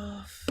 stuff.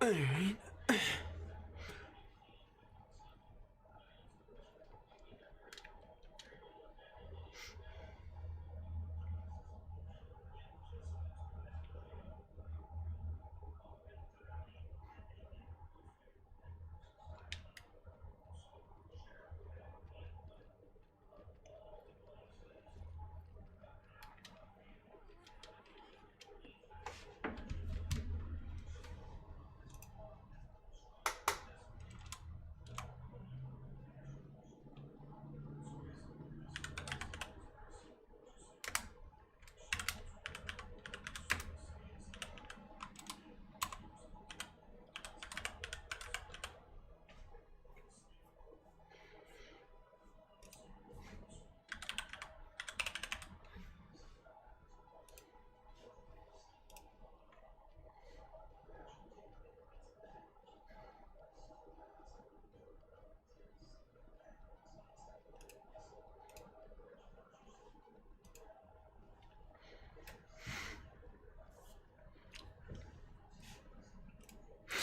Alright.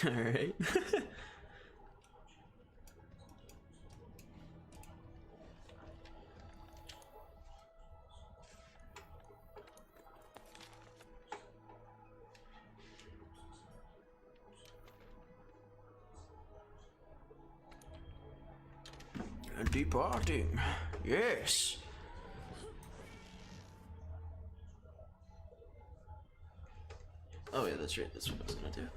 Alright. Departing. Yes. Oh yeah, that's right. That's what I was gonna do.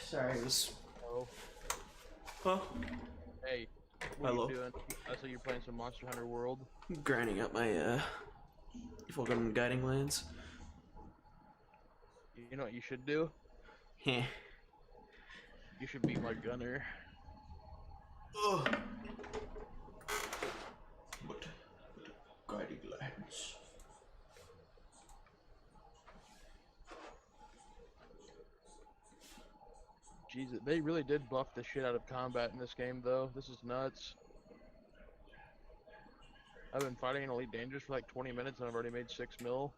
Sorry, I was. Oh, Huh? hey, what are Hello. you doing? I saw you're playing some Monster Hunter World. Grinding up my fucking guiding lands. You know what you should do? Heh. You should be my gunner. Ugh. But guiding lens. Jesus, they really did buff the shit out of combat in this game, though. This is nuts. I've been fighting in Elite Dangerous for like 20 minutes and I've already made 6 mil.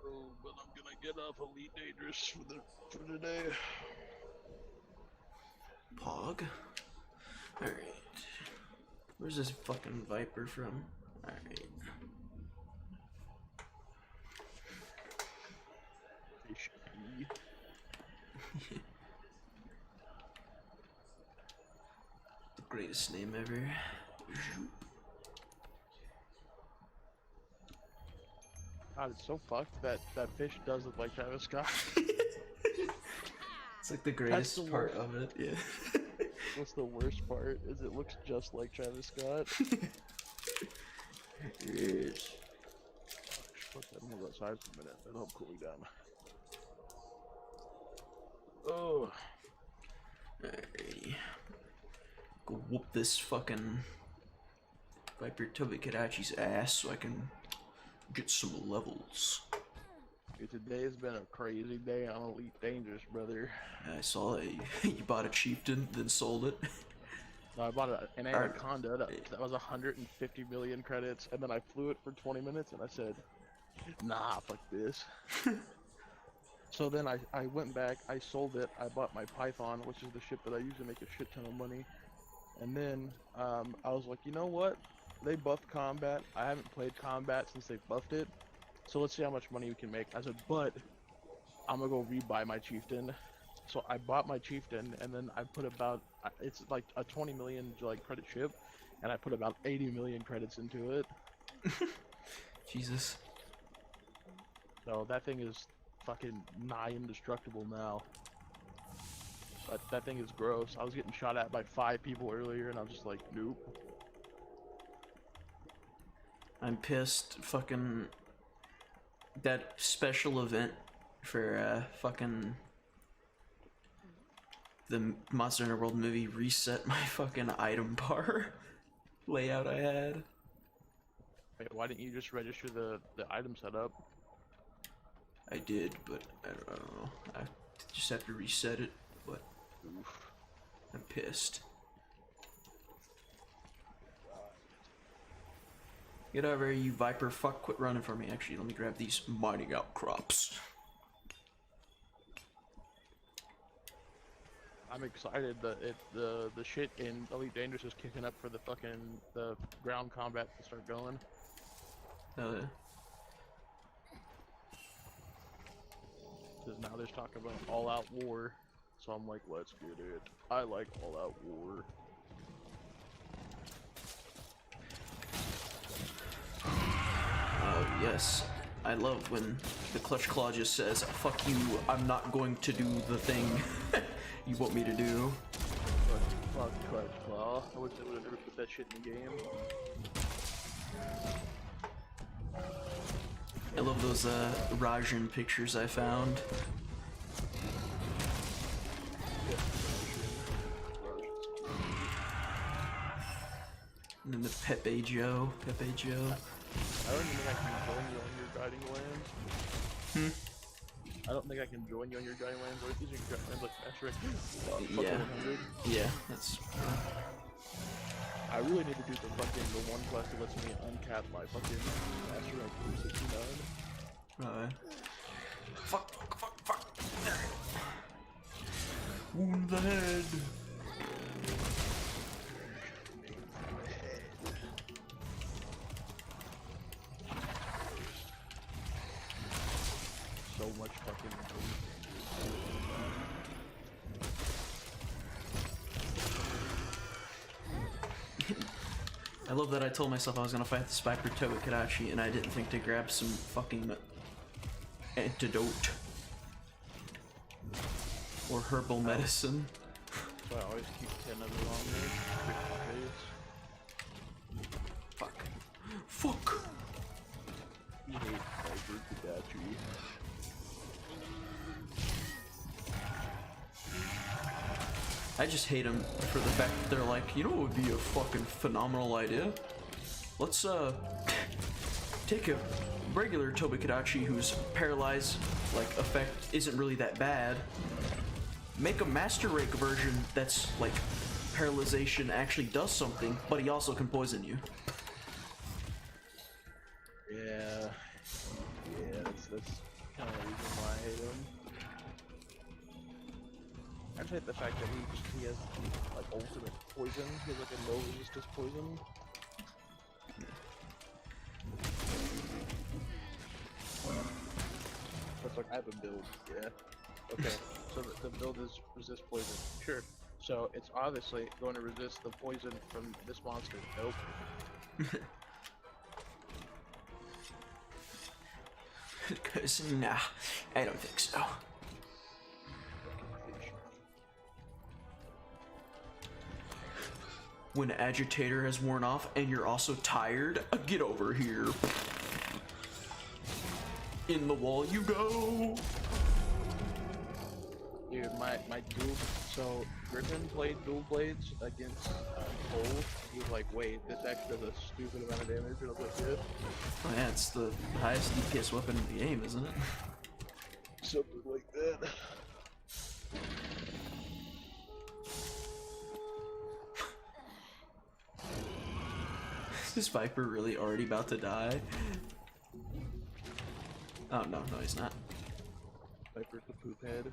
Oh, but I'm gonna get off Elite Dangerous for today. Pog. Alright. Where's this fucking Viper from? Alright. The greatest name ever. God, it's so fucked that fish does look like Travis Scott. It's like the greatest the part worst. of it, yeah. What's the worst part is it looks just like Travis Scott. Yes. Fuck that, I'm gonna go outside for a minute. That'll help cool me down. Oh. Alrighty. Go whoop this fucking Viper Tobikadachi's ass so I can get some levels. Dude, today has been a crazy day on Elite Dangerous, brother. I saw that you bought a chieftain, then sold it. No, I bought an Anaconda that was 150 million credits, and then I flew it for 20 minutes, and I said, nah, fuck this. So then I went back, I sold it, I bought my Python, which is the ship that I use to make a shit ton of money. And then I was like, you know what? They buffed combat. I haven't played combat since they buffed it. So let's see how much money we can make. I said, but I'm gonna go rebuy my chieftain. So I bought my chieftain, and then I put about, it's like a 20 million like credit ship, and I put about 80 million credits into it. Jesus. So that thing is fucking nigh indestructible now. But that thing is gross. I was getting shot at by 5 people earlier, and I was just like, nope. I'm pissed. Fucking that special event for fucking the Monster Hunter World movie reset my fucking item bar layout I had. Wait, why didn't you just register the item setup? I did, but I don't know. I just have to reset it, but Oof. I'm pissed. Get over here, you Viper. Fuck, quit running from me. Actually, let me grab these mining outcrops. I'm excited that the shit in Elite Dangerous is kicking up for the ground combat to start going. Oh, yeah. Because now there's talk about all-out war. So I'm like, let's get it. I like all-out war. Oh, yes. I love when the Clutch Claw just says, fuck you, I'm not going to do the thing you want me to do. Fuck Clutch Claw. I wish they would have never put that shit in the game. I love those Rajan pictures I found. And then the Pepe Joe. Pepe Joe. I don't even think I can join you on your guiding lands. I don't think I can join you on your guiding lands. Or if these are guiding lands like Patrick. Yeah. 100. Yeah, that's... I really need to do the one quest that lets me uncap my fucking master rank 369. Alright. Fuck. Wound the head. So much fucking I love that I told myself I was gonna fight the Viper Tobikadachi and I didn't think to grab some fucking antidote. Or herbal medicine. So I always keep 10 of it on me. I just hate them for the fact that they're like, you know what would be a fucking phenomenal idea? Let's take a regular Tobi-Kadachi whose paralyzed like effect isn't really that bad. Make a Master Rake version that's like paralyzation actually does something, but he also can poison you. Yeah, that's kind of the reason why I hate him. I just hate the fact that he has like ultimate poison. He has like a no resistance poison. It's like I have a build, yeah. Okay, so the build is resist poison. Sure. So it's obviously going to resist the poison from this monster. Nope. Because, nah, I don't think so. When the agitator has worn off and you're also tired, get over here. In the wall you go. Dude, my dual, so Griffin played dual blades against Cole. He was like, wait, this actually does a stupid amount of damage, and I was like, yeah. Oh yeah, it's the highest DPS weapon in the game, isn't it? Something like that. Is this Viper really already about to die? Oh no, he's not. Viper's the poop head.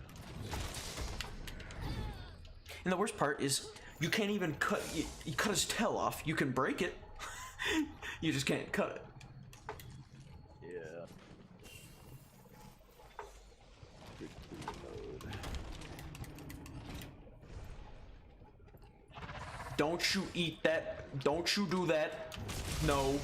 And the worst part is, you can't even cut, you cut his tail off. You can break it, you just can't cut it. Yeah. Big mode. Don't you eat that. Don't you do that. No.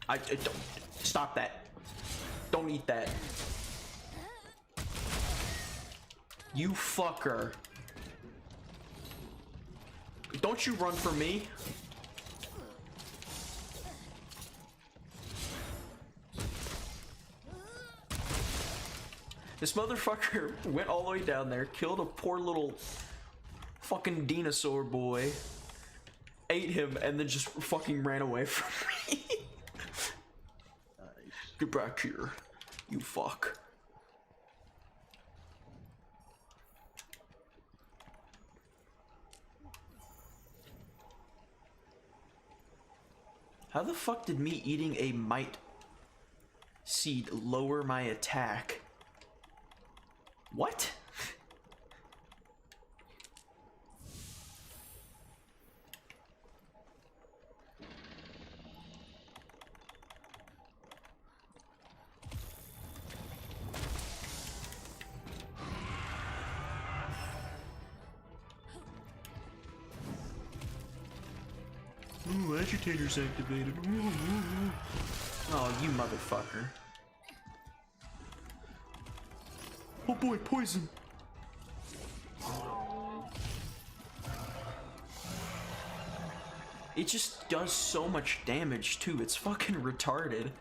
I don't. Stop that. Don't eat that. You fucker. Don't you run for me. This motherfucker went all the way down there, killed a poor little fucking dinosaur boy, ate him, and then just fucking ran away from me. Nice. Get back here, you fuck. How the fuck did me eating a might seed lower my attack? What? Ooh, agitator's activated. Ooh. Oh, you motherfucker. Oh boy, poison. It just does so much damage too. It's fucking retarded.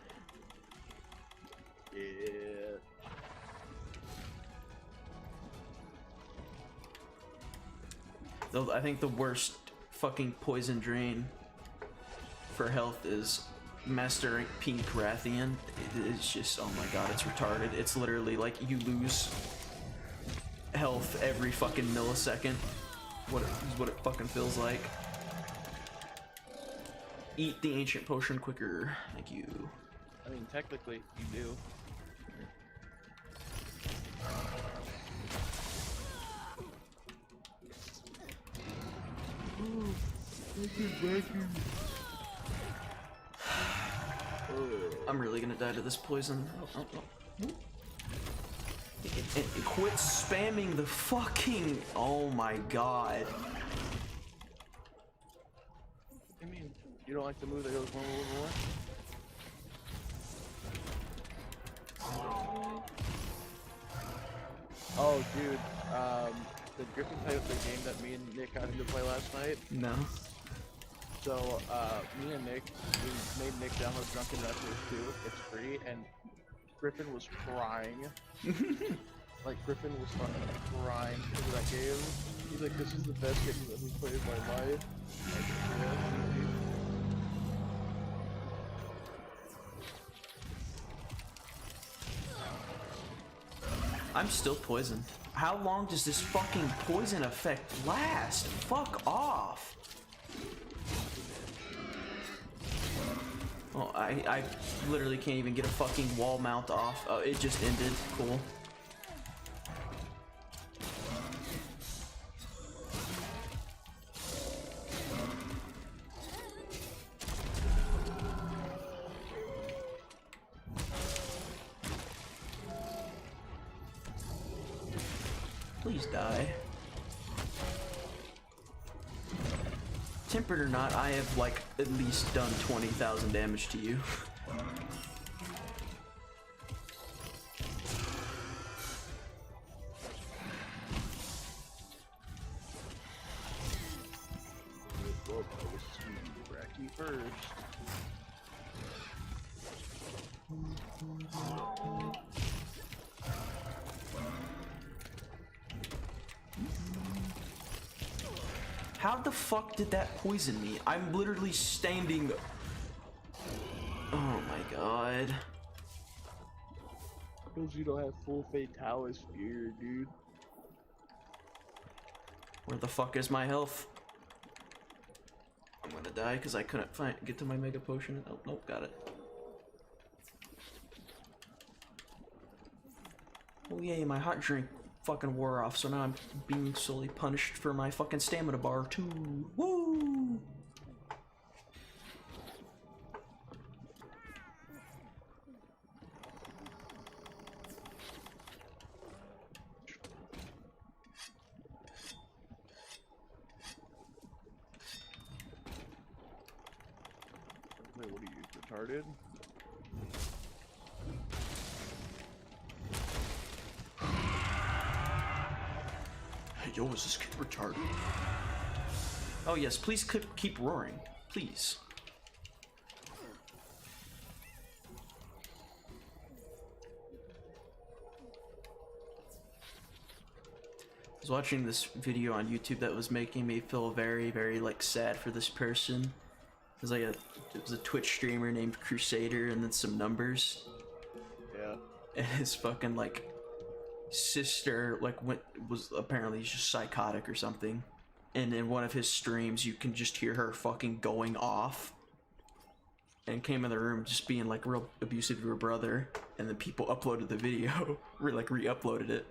Yeah. Though I think the worst fucking poison drain for health is Master Rank Pink Rathian. It's just, oh my god, it's retarded. It's literally like you lose health every fucking millisecond. What it fucking feels like. Eat the ancient potion quicker. Thank you. I mean, technically, you do. I'm really gonna die to this poison. Oh. Quit spamming the fucking. Oh my god. I mean, you don't like the move that goes one more? Oh, dude. did Griffin play with the game that me and Nick got him to play last night? No. So, me and Nick, we made Nick download Drunken Wrestlers 2. It's free, and Griffin was crying. Like, Griffin was fucking crying because of that game. He's like, this is the best game I've ever played in my life. Like, yeah. I'm still poisoned. How long does this fucking poison effect last? Fuck off. Oh, I literally can't even get a fucking wall mount off. Oh, it just ended. Cool. Please die. Tempered or not, I have like at least done 20,000 damage to you. Bracky first. How the fuck did that poison me? I'm literally standing... Oh my god. Because you don't have full Fatalis gear, dude. Where the fuck is my health? I'm gonna die because I couldn't get to my mega potion. Oh, nope, got it. Oh yay, my hot drink fucking wore off, so now I'm being slowly punished for my fucking stamina bar too. Woo! Wait, what are you, retarded? Yo, is this kid retarded? Oh yes, please keep roaring. Please. I was watching this video on YouTube that was making me feel very, very like sad for this person. It was like it was a Twitch streamer named Crusader and then some numbers. Yeah. And his fucking like sister like was apparently just psychotic or something, and in one of his streams you can just hear her fucking going off, and came in the room just being like real abusive to her brother, and then people uploaded the video re-uploaded it,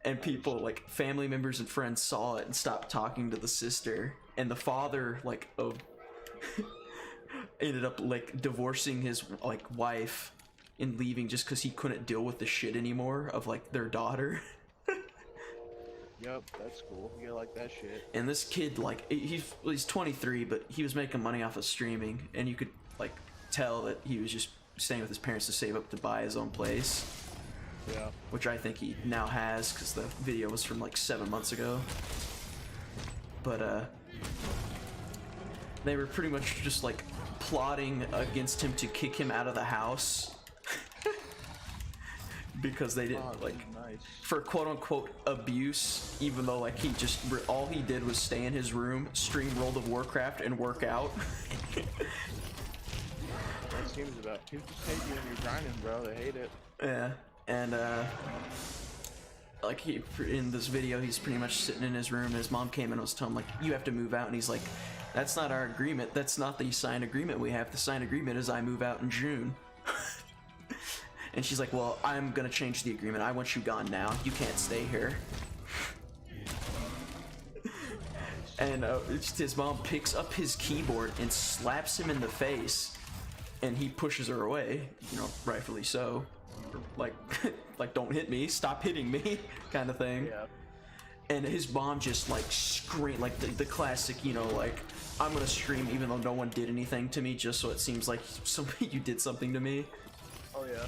and people like family members and friends saw it and stopped talking to the sister, and the father like of ended up like divorcing his like wife and leaving just because he couldn't deal with the shit anymore of like their daughter. Yep, that's cool. You like that shit. And this kid, like, he's 23, but he was making money off of streaming, and you could like tell that he was just staying with his parents to save up to buy his own place. Yeah. Which I think he now has because the video was from like 7 months ago. But they were pretty much just like plotting against him to kick him out of the house. Because they didn't like nice. For quote-unquote abuse, even though like he just all he did was stay in his room, stream World of Warcraft, and work out. That seems about people just hate you when you're grinding, bro. They hate it. Yeah, and like he in this video, he's pretty much sitting in his room. And his mom came and was telling him like, "You have to move out," and he's like, "That's not our agreement. That's not the signed agreement we have. The signed agreement is I move out in June." And she's like, "Well, I'm gonna change the agreement. I want you gone now. You can't stay here." And his mom picks up his keyboard and slaps him in the face, and he pushes her away. You know, rightfully so. Like, like don't hit me, stop hitting me, kind of thing. Yeah. And his mom just like screamed, like the classic, you know, like, "I'm gonna scream even though no one did anything to me, just so it seems like you did something to me." Oh yeah.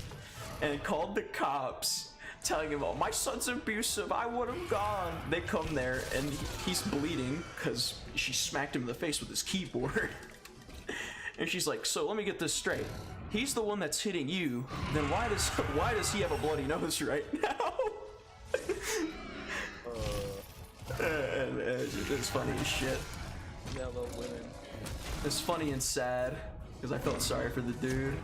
And called the cops telling him, oh, my son's abusive, I would have gone. They come there, and he's bleeding, because she smacked him in the face with his keyboard. And she's like, so let me get this straight. He's the one that's hitting you, then why does he have a bloody nose right now? And it's funny as shit. Yellow women. It's funny and sad, because I felt sorry for the dude.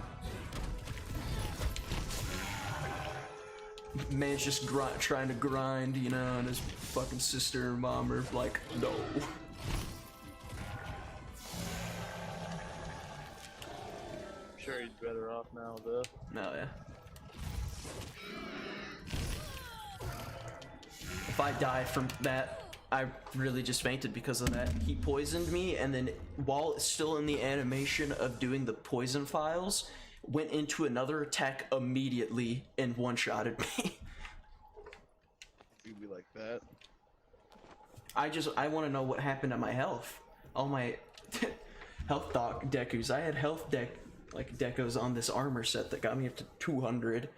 Man's just trying to grind, you know, and his fucking sister and mom are like, no. I'm sure he's better off now, though. No, yeah. If I die from that, I really just fainted because of that. He poisoned me, and then while it's still in the animation of doing the poison files, went into another attack immediately and one-shotted me. You'd be like that. I want to know what happened to my health. All my health decos. I had health decos on this armor set that got me up to 200.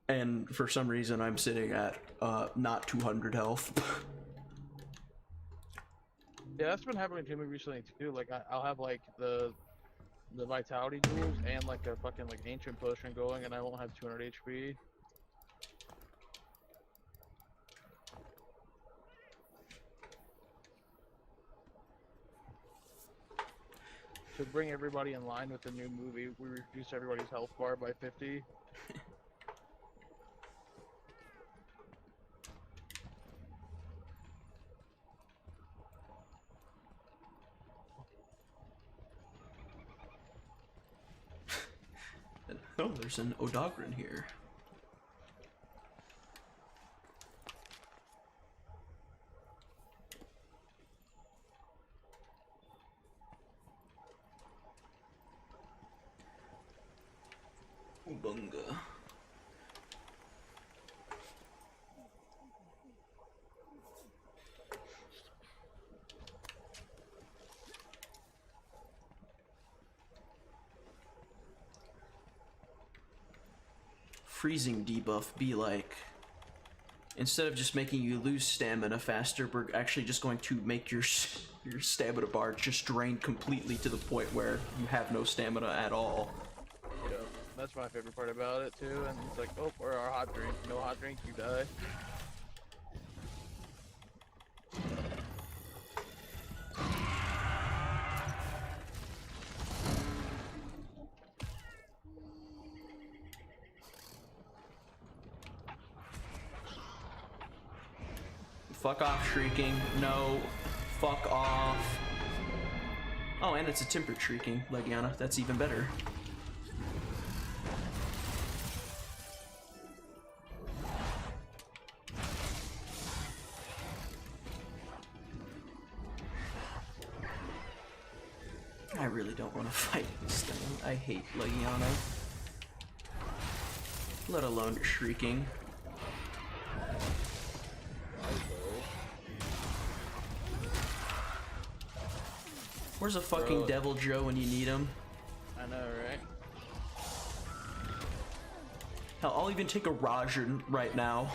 And for some reason I'm sitting at not 200 health. Yeah, that's been happening to me recently too. Like I'll have like the vitality jewels and like a fucking like ancient potion going, and I won't have 200 HP. To bring everybody in line with the new movie, we reduced everybody's health bar by 50. Oh, there's an Odogren here. Bunga. Freezing debuff be like, instead of just making you lose stamina faster, we're actually just going to make your stamina bar just drain completely to the point where you have no stamina at all. Yeah, that's my favorite part about it too. And it's like, oh, or our hot drink. No hot drink, you die. Fuck off, shrieking. No. Fuck off. Oh, and it's a tempered shrieking, Legiana. That's even better. I really don't want to fight this thing. I hate Legiana. Let alone shrieking. Where's a fucking Devil Joe when you need him? I know, right? Hell, I'll even take a Rajan right now.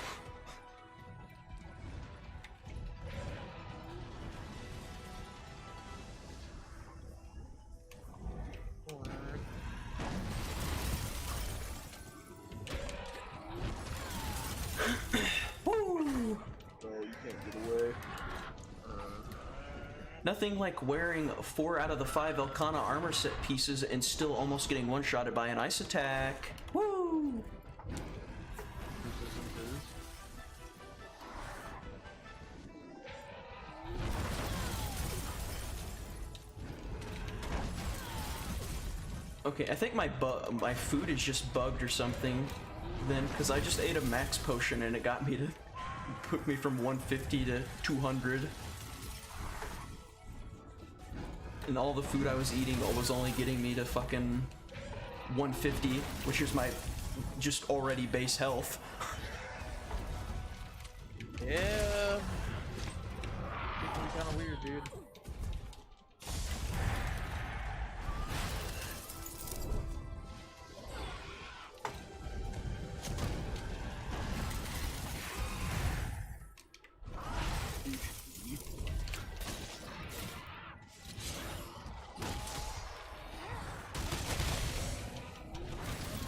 Woo! Oh, you can't get away. Nothing like wearing 4 out of the 5 Elkana armor set pieces and still almost getting one-shotted by an ice attack. Woo! Okay, I think my food is just bugged or something then, because I just ate a max potion and it got me to put me from 150 to 200. And all the food I was eating was only getting me to fucking 150, which is my just already base health. Yeah. It's kind of weird, dude.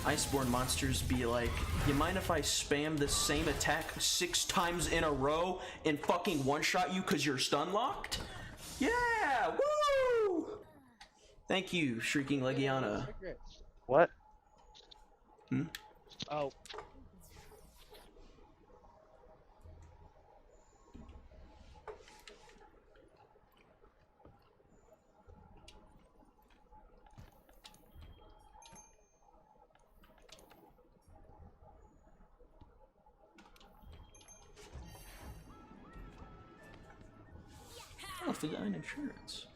Iceborne monsters be like, you mind if I spam the same attack 6 times in a row and fucking one-shot you because you're stun locked? Yeah! Woo! Thank you, Shrieking Legiana. What? Hmm? Oh. Oh, Fidine Insurance.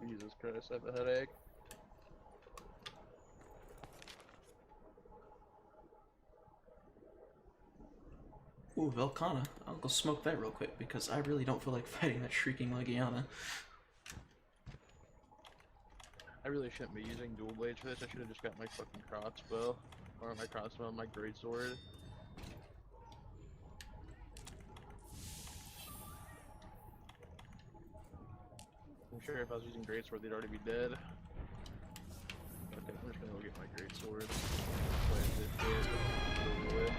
Jesus Christ, I have a headache. Ooh, Velkhana. I'll go smoke that real quick because I really don't feel like fighting that Shrieking Legiana. I really shouldn't be using dual blades for this. I should have just got my fucking crossbow. Or my crossbow and my greatsword. I'm sure if I was using greatsword, they'd already be dead. Okay, I'm just gonna go get my greatsword. Play this dead. Over with.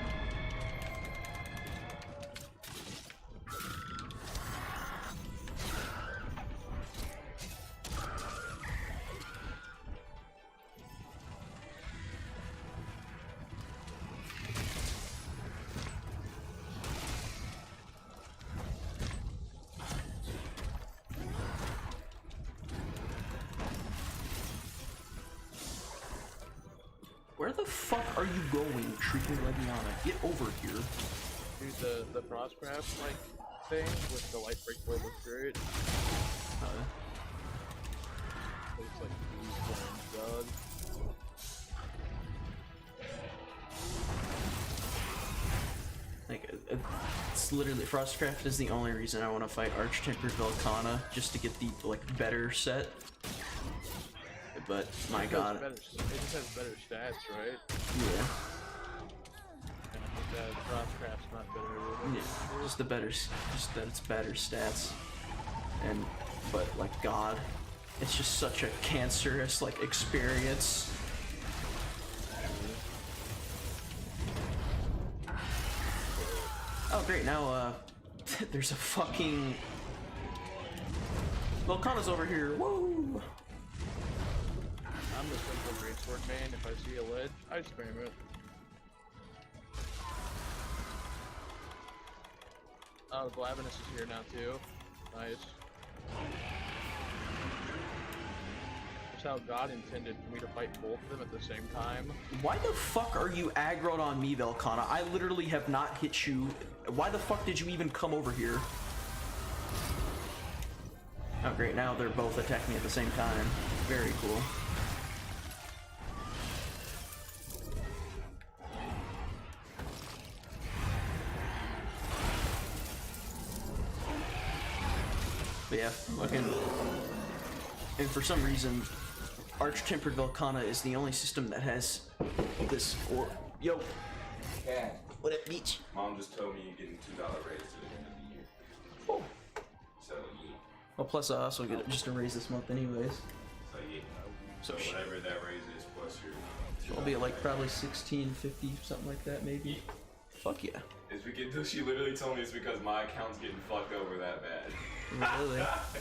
Where the fuck are you going, Shrieking Legiana? Get over here. Dude, the Frostcraft, like, thing with the light break blade looks great. Looks like he's playing Doug. Like, it's literally, Frostcraft is the only reason I want to fight Arch-Tempered Velkhana, just to get the, like, better set. But, my god. It just has better stats, right? Yeah. And I think that Frostcraft's not better. Yeah, just the better, just that it's better stats. And, but, like, god, it's just such a cancerous, like, experience. Oh great, now there's a fucking Velkhana's over here. Woo! I'm the simple greatsword man. If I see a ledge, I spam it. Oh, Glavenus is here now too. Nice. That's how God intended for me to fight both of them at the same time. Why the fuck are you aggroed on me, Velkhana? I literally have not hit you. Why the fuck did you even come over here? Oh great, now they're both attacking me at the same time. Very cool. But yeah, fucking... And for some reason, Arch-Tempered Velkhana is the only system that has this or... Yo! Yeah. What up, beach? Mom just told me you're getting $2 raise to the end of the year. Oh. So yeah. Well, plus I also get it just a raise this month anyways. So yeah. So Whatever that raise is plus your. I'll be at like probably 1650, something like that maybe. Fuck yeah. It's because she literally told me it's because my account's getting fucked over that bad. Really?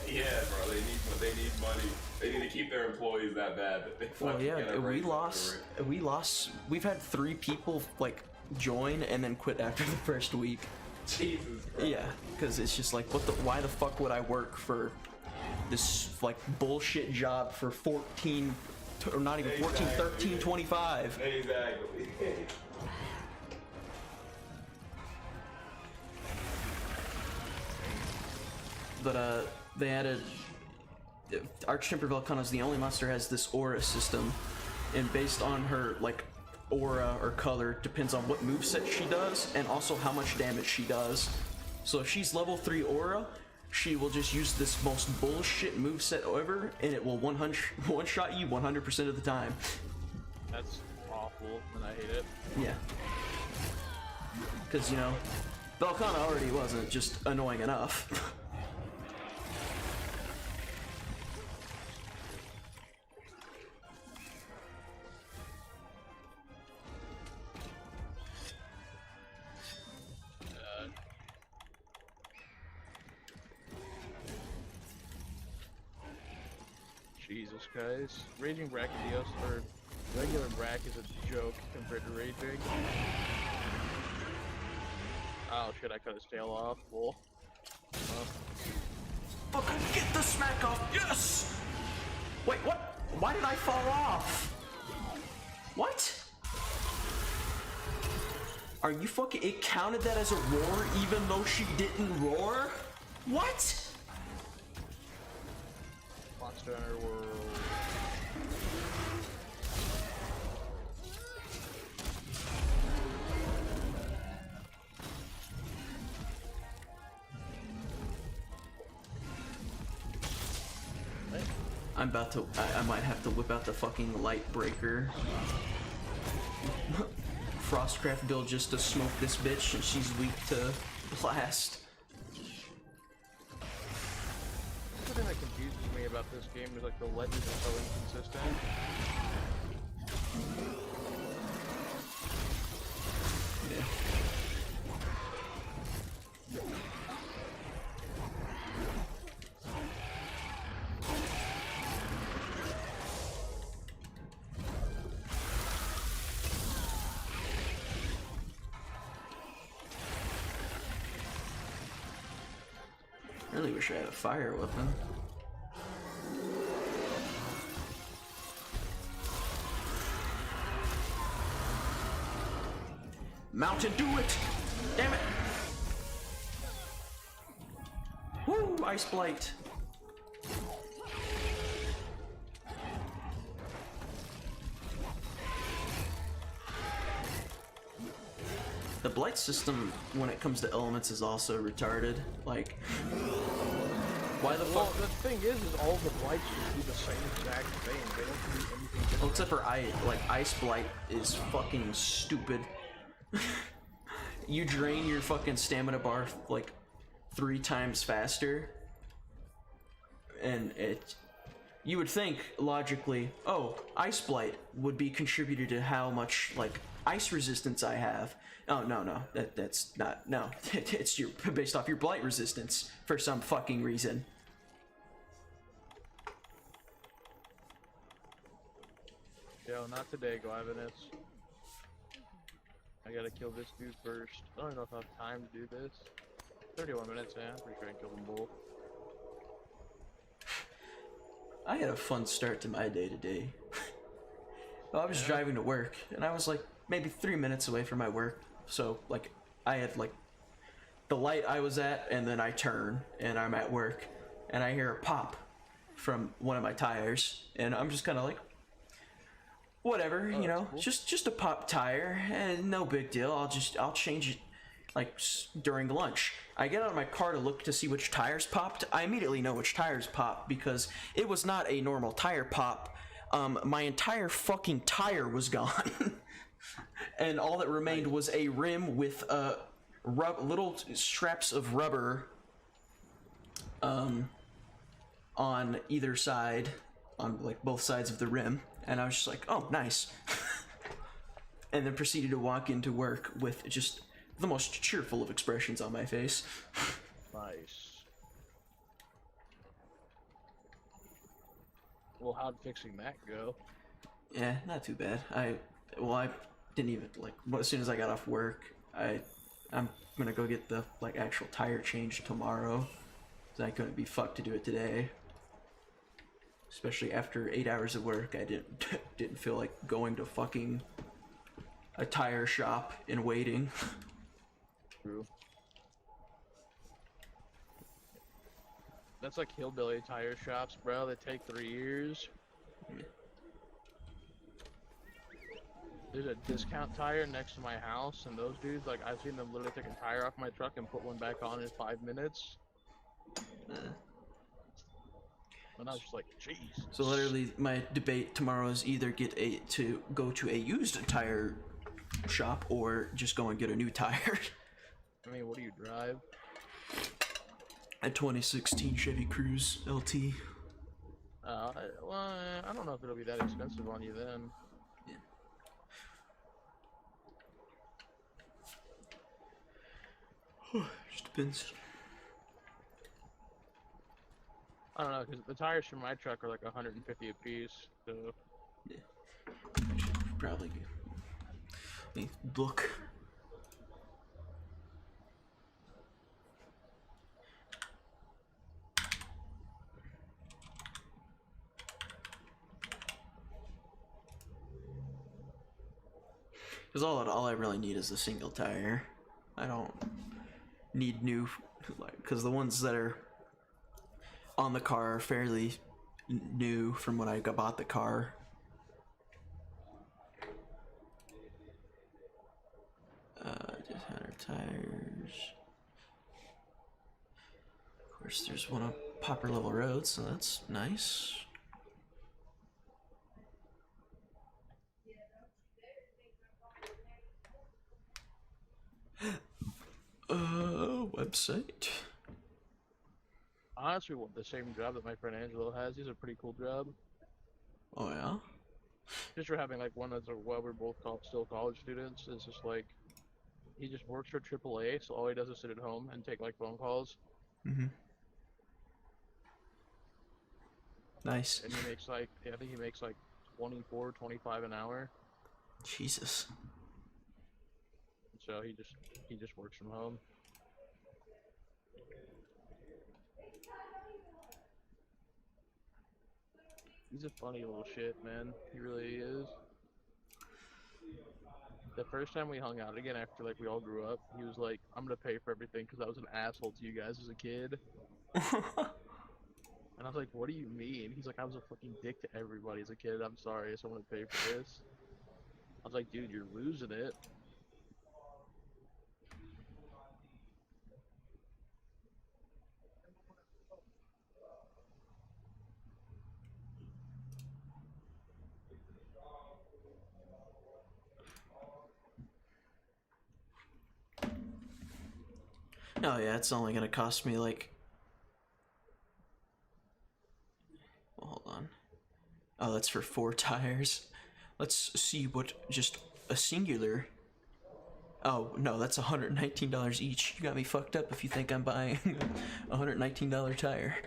Yeah, bro. They need money. They need to keep their employees that bad that they Well, fucking get yeah, a we raise lost. over it. We've had 3 people like join and then quit after the first week. Jesus Christ. Yeah, because it's just like, why the fuck would I work for this like bullshit job for 14, or not even 14, Exactly. 13.25? Exactly. But they added Archtemplar Velkhana is the only monster that has this aura system, and based on her like aura or color depends on what moveset she does and also how much damage she does. So if she's level 3 aura, she will just use this most bullshit moveset ever, and it will one-shot you 100% of the time. That's awful, and I hate it. Yeah. Because, you know, Velkhana already wasn't just annoying enough. Jesus Christ. Raging Brachydios, or regular Brack, is a joke compared to Raging. Oh shit, I cut his tail off. Cool. Fucking get the smack off! Yes! Wait, what? Why did I fall off? What? Are you fucking... It counted that as a roar even though she didn't roar? What? Monster Hunter World. I'm about to... I might have to whip out the fucking light breaker. Frostcraft build just to smoke this bitch, and she's weak to blast. The thing that confuses me about this game is like the legends are so inconsistent. Yeah. I really wish I had a fire weapon. Mountain, do it! Damn it! Woo! Ice Blight. The Blight system, when it comes to elements, is also retarded. Like, why the Well, fuck? the thing is all the blights just do the same exact thing. They don't do anything different. Well, except for Ice Blight is fucking stupid. You drain your fucking stamina bar like 3 times faster, and you would think logically, oh, Ice Blight would be contributed to how much like ice resistance I have. Oh no, that's not. No, it's based off your blight resistance for some fucking reason. Yo, not today, Glavinus. I gotta kill this dude first. I don't know if I have time to do this. 31 minutes, yeah. I'm pretty sure I can kill them both. I had a fun start to my day today. I was driving to work, and I was like maybe 3 minutes away from my work. So like I had like the light I was at, and then I turn, and I'm at work, and I hear a pop from one of my tires, and I'm just kind of like, whatever, you know, cool. just a pop tire, and no big deal. I'll change it like during lunch. I get out of my car to look to see which tires popped. I immediately know which tires popped because it was not a normal tire pop. My entire fucking tire was gone. And all that remained was a rim with little straps of rubber on either side, on like both sides of the rim, and I was just like, oh, nice. And then proceeded to walk into work with just the most cheerful of expressions on my face. Nice. Well, how'd fixing that go? Yeah, not too bad. I didn't even like. As soon as I got off work, I'm gonna go get the like actual tire change tomorrow. So I couldn't be fucked to do it today. Especially after 8 hours of work, I didn't feel like going to fucking a tire shop and waiting. True. That's like hillbilly tire shops, bro. They take 3 years. There's a discount tire next to my house, and those dudes, like, I've seen them literally take a tire off my truck and put one back on in 5 minutes. And I was just like, jeez. So literally, my debate tomorrow is either to go to a used tire shop or just go and get a new tire. I mean, what do you drive? A 2016 Chevy Cruze LT. Well, I don't know if it'll be that expensive on you then. Yeah. Just depends. I don't know, because the tires for my truck are like 150 a piece, so... Yeah. Probably. Let me look. Because all I really need is a single tire. I don't need new, like, because the ones that are on the car are fairly new from when I bought the car. Designer tires. Of course, there's one on Popper Level Road, so that's nice. Website. I honestly want the same job that my friend Angelo has. He's a pretty cool job. Oh yeah? Just for having like one that's while we're both still college students, it's just like he just works for AAA, so all he does is sit at home and take like phone calls. Mm-hmm. Nice. And he makes like, I think he makes like 24, 25 an hour. Jesus. So he just works from home. He's a funny little shit, man. He really is. The first time we hung out again after like we all grew up, he was like, "I'm gonna pay for everything because I was an asshole to you guys as a kid." And I was like, "What do you mean?" He's like, "I was a fucking dick to everybody as a kid. I'm sorry, so I'm gonna pay for this." I was like, "Dude, you're losing it." Oh yeah, it's only gonna cost me like... Well, hold on. Oh, that's for 4 tires. Let's see what just a singular... Oh, no, that's $119 each. You got me fucked up if you think I'm buying a $119 tire.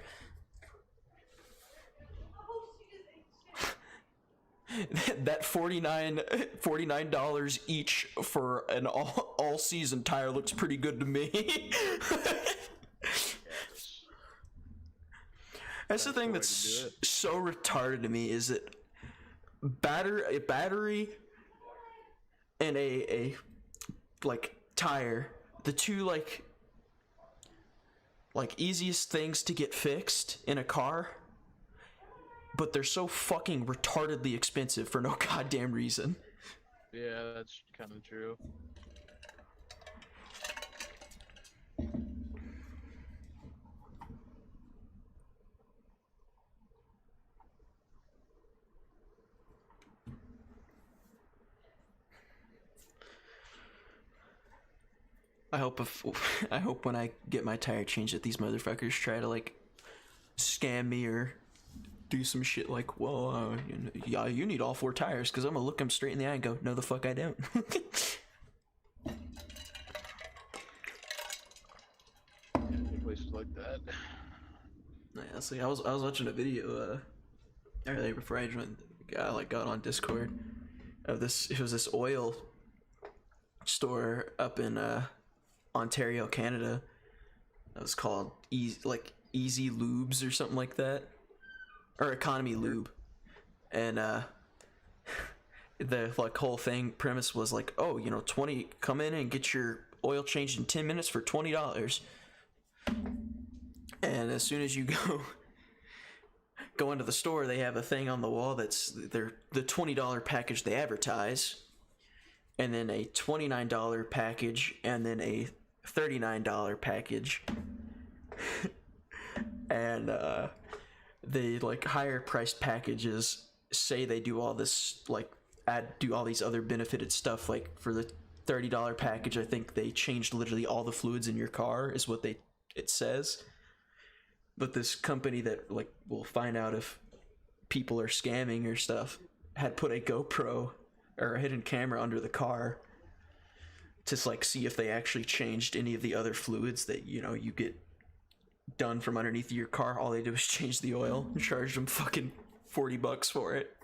That $49 each for an all season tire looks pretty good to me. That's the thing that's so retarded to me is that a battery and a like tire, the two like easiest things to get fixed in a car, but they're so fucking retardedly expensive for no goddamn reason. Yeah, that's kind of true. I hope when I get my tire changed that these motherfuckers try to like scam me or do some shit like, well, yeah, you need all 4 tires, because I'm gonna look them straight in the eye and go, no, the fuck I don't. Places like that. Yeah, see, I was watching a video earlier before I joined. I like got on Discord of this. It was this oil store up in Ontario, Canada. That was called Easy Lubes or something like that, or Economy Lube, and the like whole thing premise was like, oh, you know, 20, come in and get your oil changed in 10 minutes for $20. And as soon as you go into the store, they have a thing on the wall that's the $20 package they advertise, and then a $29 package, and then a $39 package. And the like higher priced packages say they do all this, like do all these other benefited stuff. Like for the $30 package, I think they changed literally all the fluids in your car, is what it says. But this company that like will find out if people are scamming or stuff had put a GoPro or a hidden camera under the car to like see if they actually changed any of the other fluids that, you know, you get done from underneath your car. All they did was change the oil and charged them fucking $40 for it.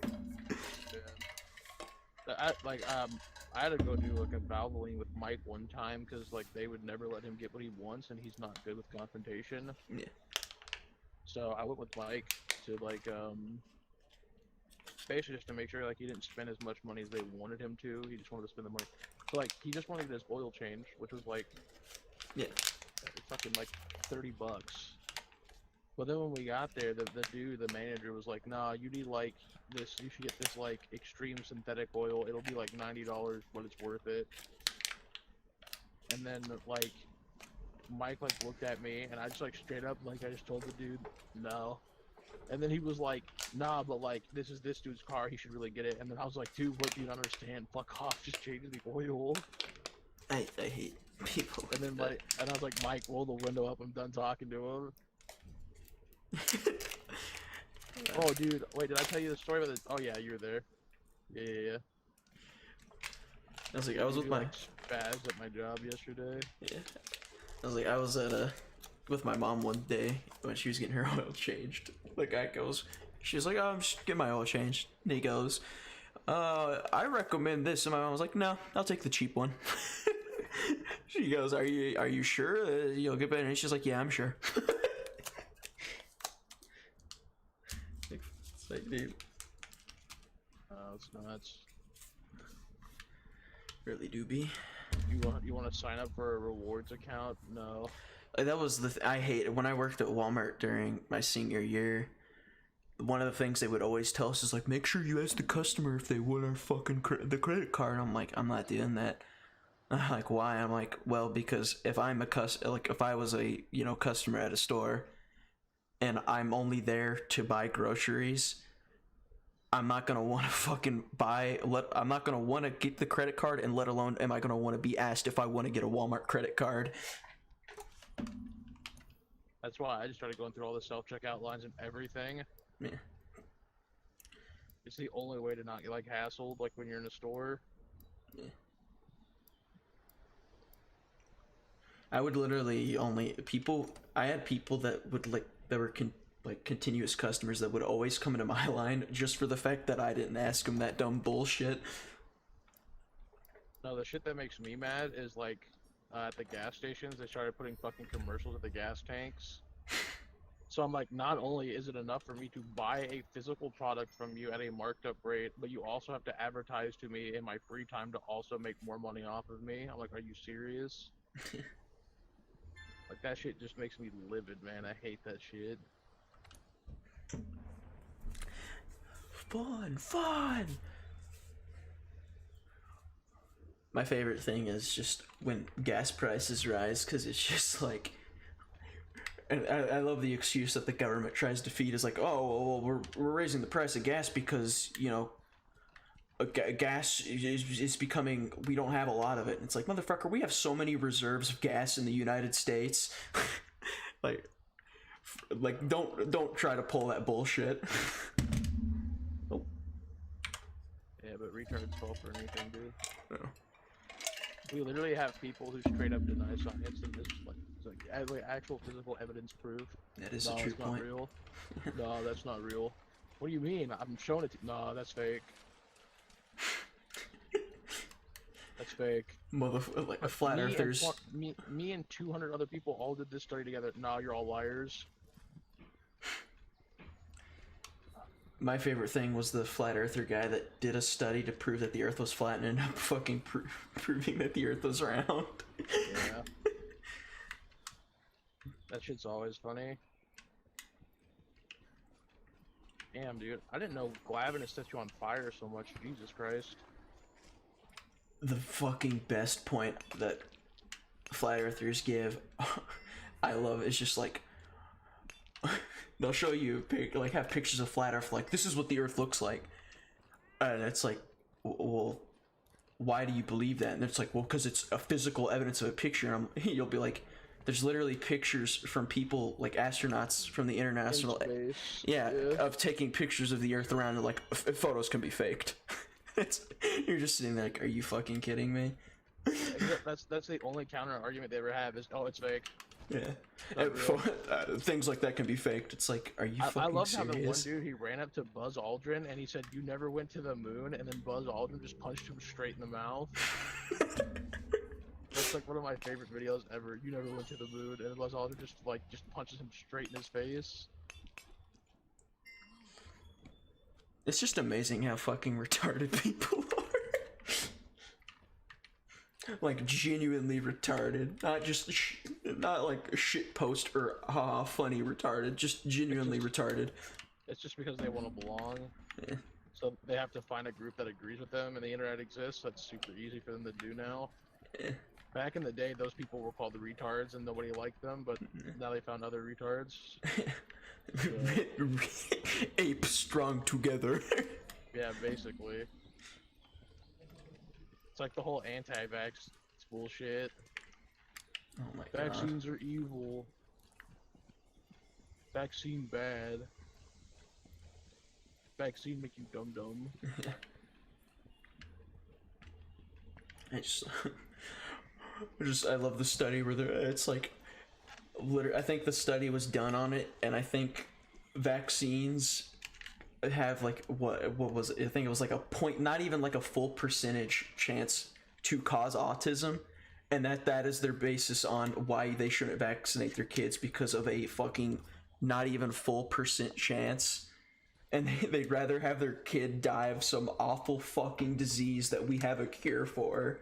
I had to go do like a Valvoline with Mike one time because like they would never let him get what he wants, and he's not good with confrontation. Yeah. So I went with Mike to like basically just to make sure like he didn't spend as much money as they wanted him to. He just wanted to spend the money. So like he just wanted his oil change, which was like fucking like $30. But then when we got there, the manager was like, nah, you need like this, you should get this like extreme synthetic oil. It'll be like $90, but it's worth it. And then like Mike like looked at me, and I just like straight up like I just told the dude no. And then he was like, nah, but like this is this dude's car, he should really get it. And then I was like, dude, what do you understand? Fuck off, just change the oil. I hate people. And then like, and I was like, Mike, roll the window up, I'm done talking to him. Oh dude, wait, did I tell you the story about the? Oh yeah, you were there. Yeah. I was like, I was with my like spaz at my job yesterday. Yeah. I was like, I was at with my mom one day when she was getting her oil changed. The guy goes, she was like, oh, I'm just getting my oil changed. And he goes, I recommend this. And my mom was like, no, I'll take the cheap one. She goes, are you sure you'll get better? And she's like, yeah, I'm sure. It's like, dude. Oh, it's nuts. Really do be. You want to sign up for a rewards account? No. That was I hate it. When I worked at Walmart during my senior year, one of the things they would always tell us is like, make sure you ask the customer if they want our fucking the credit card. And I'm like, I'm not doing that. I'm like, why? I'm like, well, because if I'm if I was a, you know, customer at a store and I'm only there to buy groceries, I'm not gonna want to fucking I'm not gonna want to get the credit card, and let alone am I gonna want to be asked if I want to get a Walmart credit card. That's why I just started going through all the self-checkout lines and everything. Yeah. It's the only way to not get like hassled, like when you're in a store. Yeah. I would literally I had people that would that were continuous customers that would always come into my line just for the fact that I didn't ask them that dumb bullshit. No, the shit that makes me mad is like at the gas stations, they started putting fucking commercials at the gas tanks. So I'm like, not only is it enough for me to buy a physical product from you at a marked up rate, but you also have to advertise to me in my free time to also make more money off of me. I'm like, are you serious? Like, that shit just makes me livid, man. I hate that shit. Fun! My favorite thing is just when gas prices rise, because it's just like, and I love the excuse that the government tries to feed is like, oh, well, we're raising the price of gas because, you know, gas is becoming, we don't have a lot of it. And it's like, motherfucker, we have so many reserves of gas in the United States. like don't try to pull that bullshit. Oh. Yeah, but retards fall for anything, dude. No. We literally have people who straight up deny science, and this it's like actual physical evidence proof. That is a true point. Not real. No, that's not real. What do you mean? I'm showing it to you. No, that's fake. That's fake. Like flat Me and earthers. me and 200 other people all did this study together. Nah, you're all liars. My favorite thing was the flat earther guy that did a study to prove that the earth was flat and ended up fucking proving that the earth was round. Yeah. That shit's always funny. Damn, dude. I didn't know Glavinus set you on fire so much. Jesus Christ. The fucking best point that flat earthers give, I love, is just like, they'll show you, like, have pictures of flat earth, like, this is what the earth looks like. And it's like, well, why do you believe that? And it's like, well, because it's a physical evidence of a picture. And you'll be like, there's literally pictures from people, like astronauts from the international, yeah, of taking pictures of the earth around, and like, photos can be faked. You're just sitting there like, are you fucking kidding me? That's the only counter argument they ever have is, oh, it's fake. Yeah, things like that can be faked. It's like, are you fucking I love serious? how the one dude, he ran up to Buzz Aldrin and he said, you never went to the moon, and then Buzz Aldrin just punched him straight in the mouth. That's like one of my favorite videos ever. You never went to the moon, and Buzz Aldrin just punches him straight in his face. It's just amazing how fucking retarded people are. Like, genuinely retarded. Not just, not like a shit post or haha funny retarded. Just genuinely retarded. It's just because they want to belong. Yeah. So they have to find a group that agrees with them, and the internet exists. That's super easy for them to do now. Yeah. Back in the day, those people were called the retards, and nobody liked them, but now they found other retards. Apes strung together. Yeah, basically. It's like the whole anti-vax bullshit. Oh my Vaccines are evil. Vaccine bad. Vaccine make you dumb. I love the study where it's like, I think the study was done on it, and I think vaccines have like, what was it? I think it was like a point, not even like a full percentage chance to cause autism, and that is their basis on why they shouldn't vaccinate their kids, because of a fucking not even full percent chance. And they'd rather have their kid die of some awful fucking disease that we have a cure for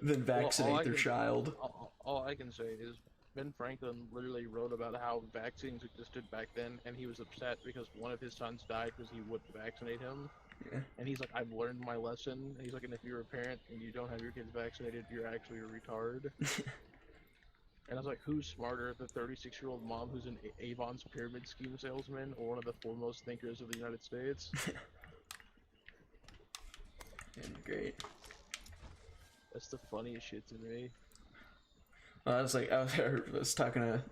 than vaccinate their child. All I can say is Ben Franklin literally wrote about how vaccines existed back then, and he was upset because one of his sons died because he wouldn't vaccinate him. Yeah. And he's like, I've learned my lesson. And he's like, and if you're a parent and you don't have your kids vaccinated, you're actually a retard. And I was like, who's smarter, the 36-year-old mom who's an Avon's pyramid scheme salesman, or one of the foremost thinkers of the United States? Great. That's the funniest shit to me. I was talking to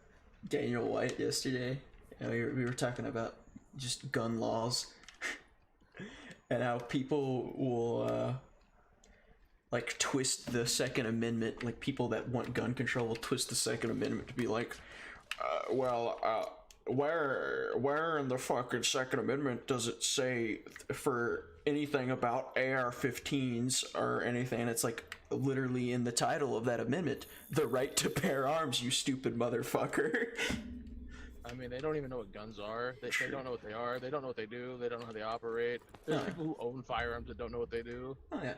Daniel White yesterday, and we were talking about just gun laws and how people will like twist the Second Amendment. Like, people that want gun control will twist the Second Amendment to be like, where in the fucking Second Amendment does it say for anything about AR-15s or anything? It's like literally in the title of that amendment, the right to bear arms, you stupid motherfucker. I mean, they don't even know what guns are. They don't know what they are. They don't know what they do. They don't know how they operate. There's people who own firearms that don't know what they do. Oh yeah.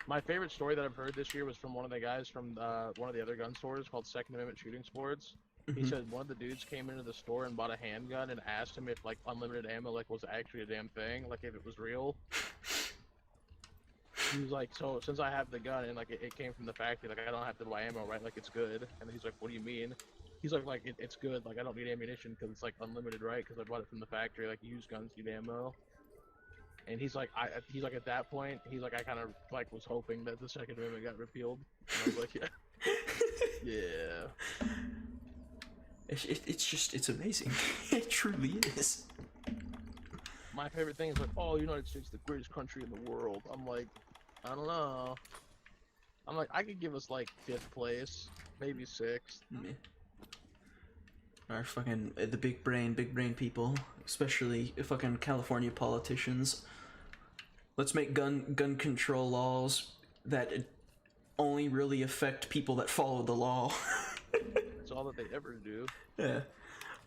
My favorite story that I've heard this year was from one of the guys from one of the other gun stores called Second Amendment Shooting Sports. He said one of the dudes came into the store and bought a handgun and asked him if like unlimited ammo like was actually a damn thing, like if it was real. He was like, so since I have the gun and like it came from the factory, like I don't have to buy ammo, right? Like it's good. And he's like, what do you mean? He's like it's good. Like I don't need ammunition because it's like unlimited, right? Because I bought it from the factory. Like used guns need ammo. And he's like, at that point, he's like, I kind of like was hoping that the Second Amendment got repealed. And I was like, yeah, yeah. It's amazing. It truly is. My favorite thing is like, oh, United States is the greatest country in the world. I'm like, I don't know. I'm like, I could give us like 5th place, maybe 6th. Yeah. Our fucking the big brain people, especially fucking California politicians. Let's make gun control laws that only really affect people that follow the law. That's all that they ever do. Yeah.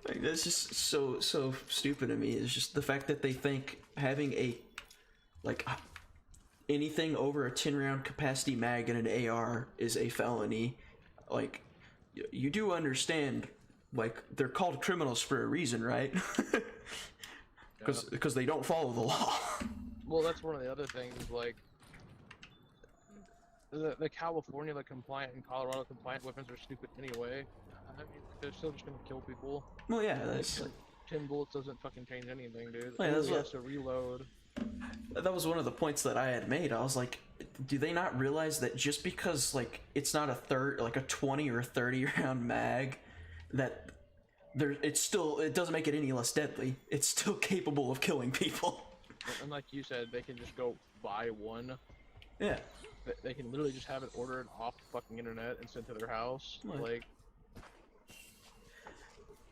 Like, that's just so stupid to me. It's just the fact that they think having a like anything over a 10-round capacity mag in an AR is a felony. Like, you do understand, like, they're called criminals for a reason, right? Because they don't follow the law. Well, that's one of the other things. Is like the California compliant and Colorado compliant weapons are stupid anyway. I mean, they're still just gonna kill people. Well, yeah, that's Like, 10 bullets doesn't fucking change anything, dude. Yeah, It that's only what- has to reload. that was one of the points that I had made. I was like, do they not realize that just because like it's not a 20 or a 30 round mag, that it doesn't make it any less deadly. It's still capable of killing people. And like you said, they can just go buy one. Yeah. They can literally just have it ordered off the fucking internet and sent to their house. Right. Like,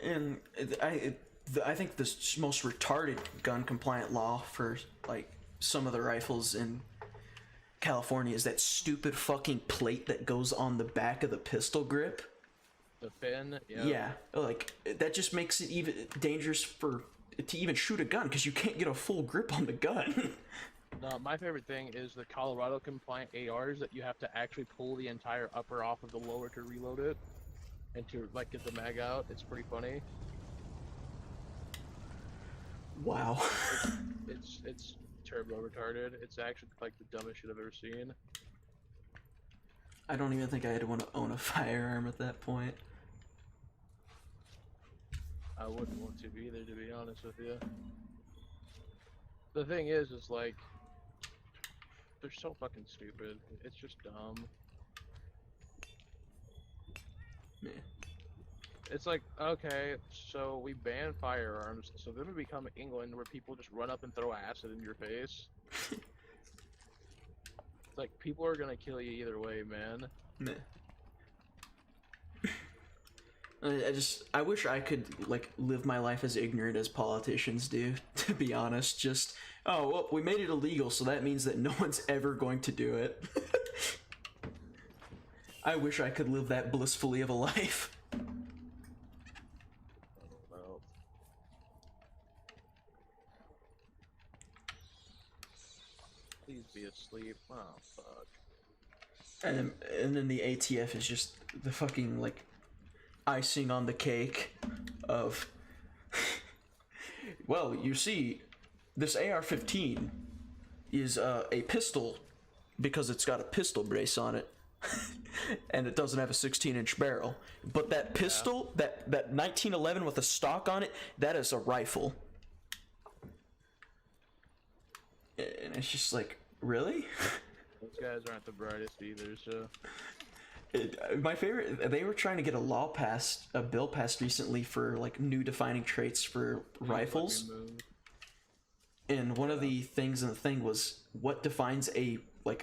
And I think the most retarded gun compliant law for like some of the rifles in California is that stupid fucking plate that goes on the back of the pistol grip. the fin, Yeah, like that just makes it even dangerous to even shoot a gun because you can't get a full grip on the gun. No, my favorite thing is the Colorado compliant ARs that you have to actually pull the entire upper off of the lower to reload it and to like get the mag out. It's pretty funny. Wow. It's turbo retarded. It's actually like the dumbest shit I've ever seen. I don't even think I'd want to own a firearm at that point. I wouldn't want to either, to be honest with you. The thing is like, they're so fucking stupid. It's just dumb. Yeah. It's like, okay, so we ban firearms, so then we become England where people just run up and throw acid in your face. It's like, people are gonna kill you either way, man. Meh. I wish I could like live my life as ignorant as politicians do, to be honest. Just, oh, well, we made it illegal, so that means that no one's ever going to do it. I wish I could live that blissfully of a life. Well, please be asleep. Oh, fuck. And then the ATF is just the fucking like icing on the cake of well, you see, this AR-15 is a pistol because it's got a pistol brace on it and it doesn't have a 16-inch barrel, but that pistol, that 1911 with a stock on it, that is a rifle. And it's just like, really? Those guys aren't the brightest either, so... My favorite, they were trying to get a bill passed recently for like new defining traits for rifles. And one of the things in the thing was what defines a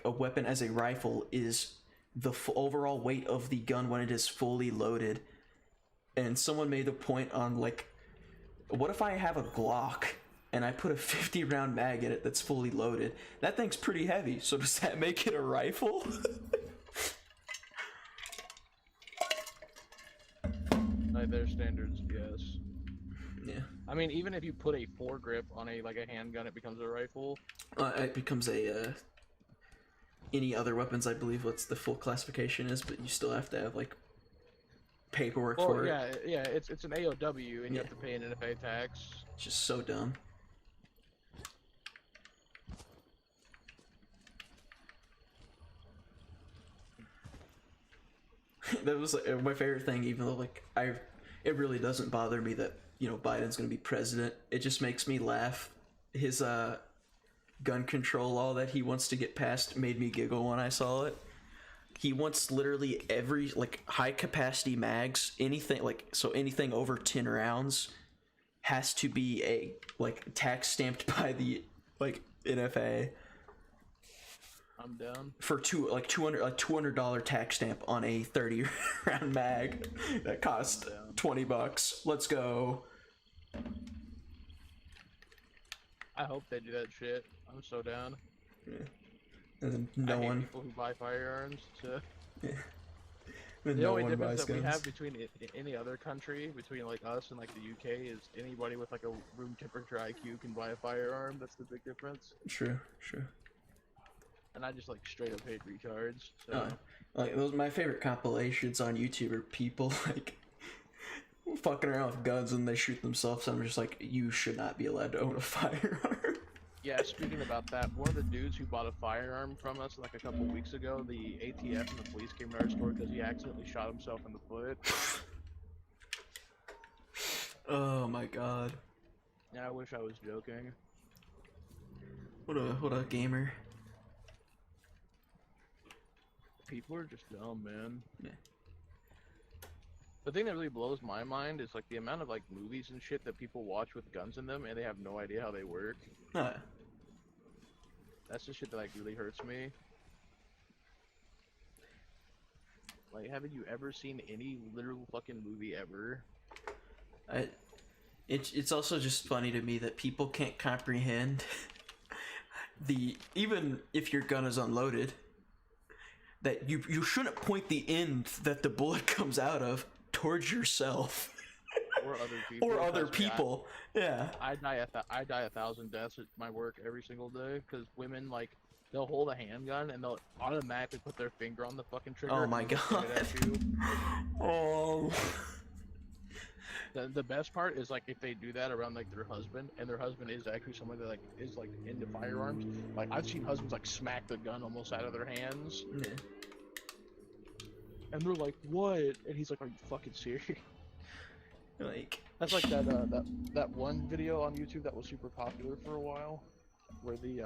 weapon as a rifle is the overall weight of the gun when it is fully loaded. And someone made a point on like, what if I have a Glock and I put a 50 round mag in it that's fully loaded? That thing's pretty heavy, so does that make it a rifle? By their standards, yes. Yeah. I mean, even if you put a foregrip on a handgun, it becomes a rifle. It becomes a any other weapons, I believe what the full classification is, but you still have to have like paperwork for it. Yeah, it's an AOW, and you Yeah. have to pay an NFA tax. It's just so dumb. That was like, my favorite thing, even though like it really doesn't bother me that Biden's gonna be president. It just makes me laugh. His gun control law that he wants to get passed made me giggle when I saw it. He wants literally every high capacity mags, anything anything over 10 rounds has to be a tax stamped by the NFA. I'm down. For $200 tax stamp on a 30 round mag that costs $20. Let's go. I hope they do that shit. I'm so down. Yeah. And then I no hate one. people who buy firearms. So. Then The no only one difference buys that we guns. have between any other country, between like us and like the UK, is anybody with like a room temperature IQ can buy a firearm. That's the big difference. True, true. And I just like straight up hate retards. So Like those, my favorite compilations on YouTube are people like fucking around with guns and they shoot themselves. I'm just like, you should not be allowed to own a firearm. yeah, speaking about that, one of the dudes who bought a firearm from us like a couple weeks ago, the ATF and the police came to our store because he accidentally shot himself in the foot. Oh my god. Yeah, I wish I was joking. What a gamer. People are just dumb, man. Yeah. The thing that really blows my mind is like the amount of like movies and shit that people watch with guns in them and they have no idea how they work. Oh, That's the shit that like really hurts me. Like, haven't you ever seen any literal fucking movie ever? It's also just funny to me that people can't comprehend even if your gun is unloaded, that you shouldn't point the end that the bullet comes out of towards yourself Or other people. or other Trust me, people. Yeah. I die 1,000 deaths at my work every single day because women like they'll hold a handgun and they'll automatically put their finger on the fucking trigger. Oh my and they'll point it at you. Oh. The best part is like if they do that around like their husband and their husband is actually someone that like is like into firearms. Like I've seen husbands like smack the gun almost out of their hands. Yeah. And they're like, "What?" And he's like, "Are you fucking serious?" Like, That's like that one video on YouTube that was super popular for a while, where the